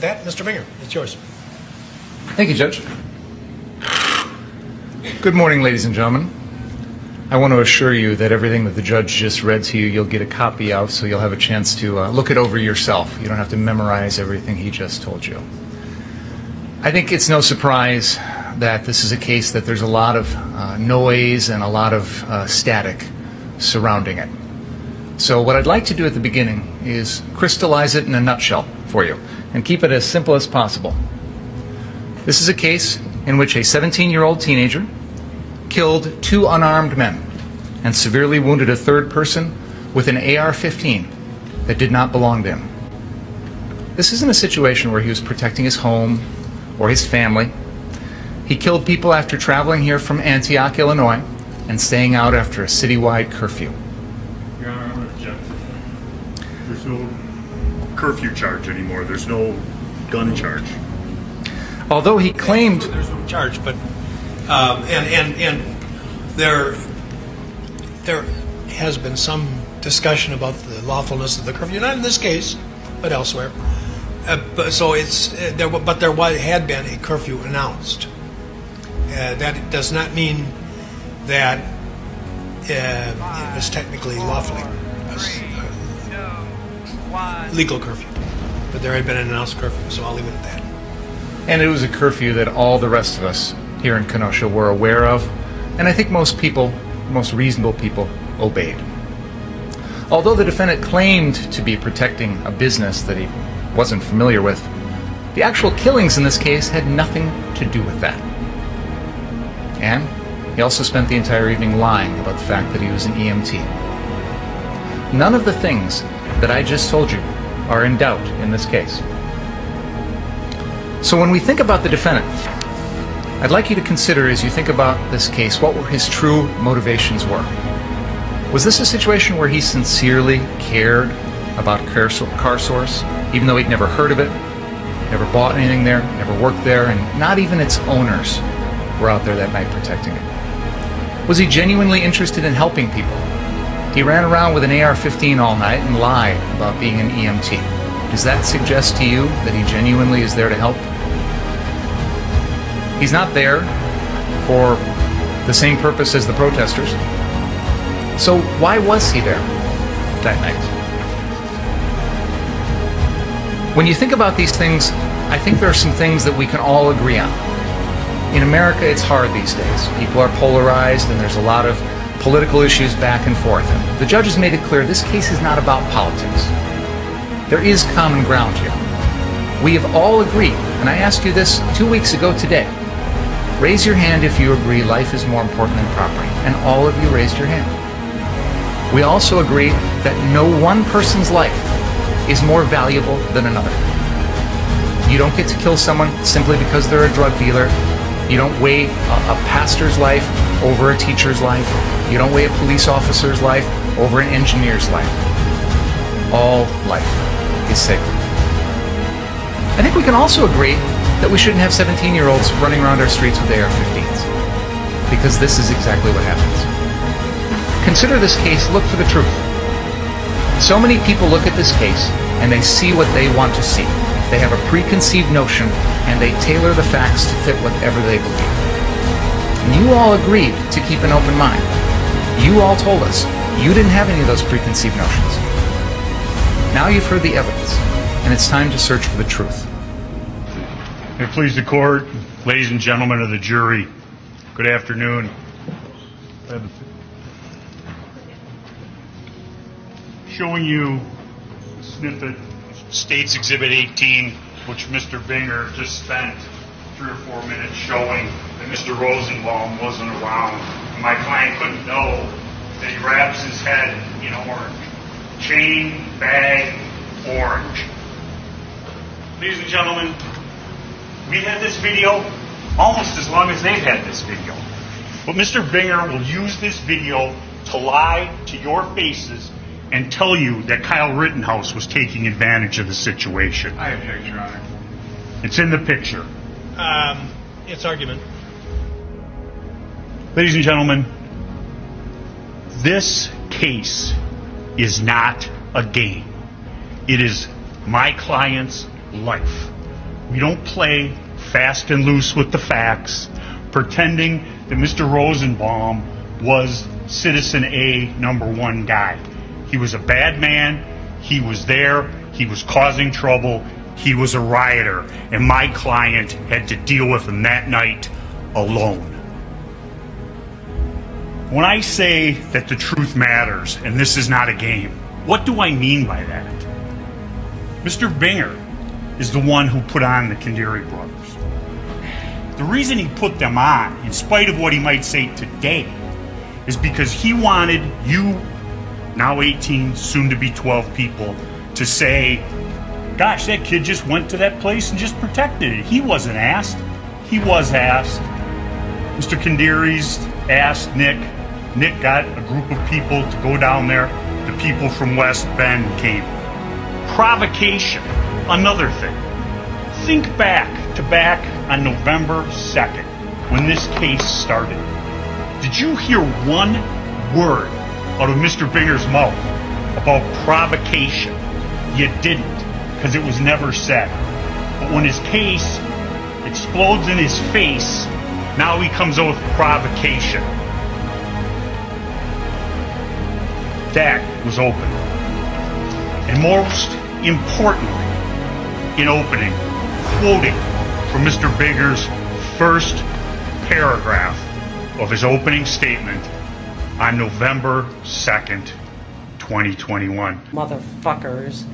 that, Mr. Binger, it's yours. Thank you, Judge. Good morning, ladies and gentlemen. I want to assure you that everything that the judge just read to you, you'll get a copy of, so you'll have a chance to look it over yourself. You don't have to memorize everything he just told you. I think it's no surprise that this is a case that there's a lot of noise and a lot of static surrounding it. So what I'd like to do at the beginning is crystallize it in a nutshell for you and keep it as simple as possible. This is a case in which a 17-year-old teenager killed 2 unarmed men and severely wounded a third person with an AR-15 that did not belong to him. This isn't a situation where he was protecting his home or his family. He killed people after traveling here from Antioch, Illinois, and staying out after a citywide curfew. Your Honor, I'm going to object. There's no curfew charge anymore. There's no gun charge. Although he claimed... There's no charge, but... and there has been some discussion about the lawfulness of the curfew, not in this case, but elsewhere. But there had been a curfew announced. That does not mean that it was technically lawfully legal curfew, but there had been an announced curfew, so I'll leave it at that. And it was a curfew that all the rest of us here in Kenosha were aware of, and I think most people, most reasonable people, obeyed. Although the defendant claimed to be protecting a business that he wasn't familiar with, the actual killings in this case had nothing to do with that. And he also spent the entire evening lying about the fact that he was an EMT. None of the things that I just told you are in doubt in this case. So when we think about the defendant, I'd like you to consider, as you think about this case, what his true motivations were. Was this a situation where he sincerely cared about CarSource, even though he'd never heard of it, never bought anything there, never worked there, and not even its owners were out there that night protecting it? Was he genuinely interested in helping people? He ran around with an AR-15 all night and lied about being an EMT. Does that suggest to you that he genuinely is there to help? He's not there for the same purpose as the protesters. So why was he there that night? When you think about these things, I think there are some things that we can all agree on. In America, it's hard these days. People are polarized and there's a lot of political issues back and forth. And the judge has made it clear this case is not about politics. There is common ground here. We have all agreed, and I asked you this 2 weeks ago today. Raise your hand if you agree life is more important than property, and all of you raised your hand. We also agree that no one person's life is more valuable than another. You don't get to kill someone simply because they're a drug dealer. You don't weigh a pastor's life over a teacher's life. You don't weigh a police officer's life over an engineer's life. All life is sacred. I think we can also agree that we shouldn't have 17-year-olds running around our streets with AR-15s, because this is exactly what happens. Consider this case, look for the truth. So many people look at this case and they see what they want to see. They have a preconceived notion and they tailor the facts to fit whatever they believe. And you all agreed to keep an open mind. You all told us you didn't have any of those preconceived notions. Now you've heard the evidence, and it's time to search for the truth. May it please the court, ladies and gentlemen of the jury, good afternoon. Showing you a snippet of State's Exhibit 18, which Mr. Binger just spent 3 or 4 minutes showing that Mr. Rosenbaum wasn't around. My client couldn't know that he wraps his head in orange. Chain, bag, orange. Ladies and gentlemen, we've had this video almost as long as they've had this video. But Mr. Binger will use this video to lie to your faces and tell you that Kyle Rittenhouse was taking advantage of the situation. I object, Your Honor. It's in the picture. It's argument. Ladies and gentlemen, this case is not a game. It is my client's life. We don't play fast and loose with the facts, pretending that Mr. Rosenbaum was Citizen A #1 guy. He was a bad man. He was there. He was causing trouble. He was a rioter. And my client had to deal with him that night alone. When I say that the truth matters and this is not a game, what do I mean by that? Mr. Binger is the one who put on the Kandari brothers. The reason he put them on, in spite of what he might say today, is because he wanted you, now 18, soon to be 12 people, to say, gosh, that kid just went to that place and just protected it. He wasn't asked. He was asked. Mr. Kandari's asked Nick. Nick got a group of people to go down there. The people from West Bend came. Provocation, another thing. Think back on November 2nd, when this case started. Did you hear one word out of Mr. Binger's mouth about provocation? You didn't, because it was never said. But when his case explodes in his face, now he comes out with provocation. That was open. And most importantly, in opening, quoting from Mr. Binger's first paragraph of his opening statement on November 2nd, 2021. Motherfuckers.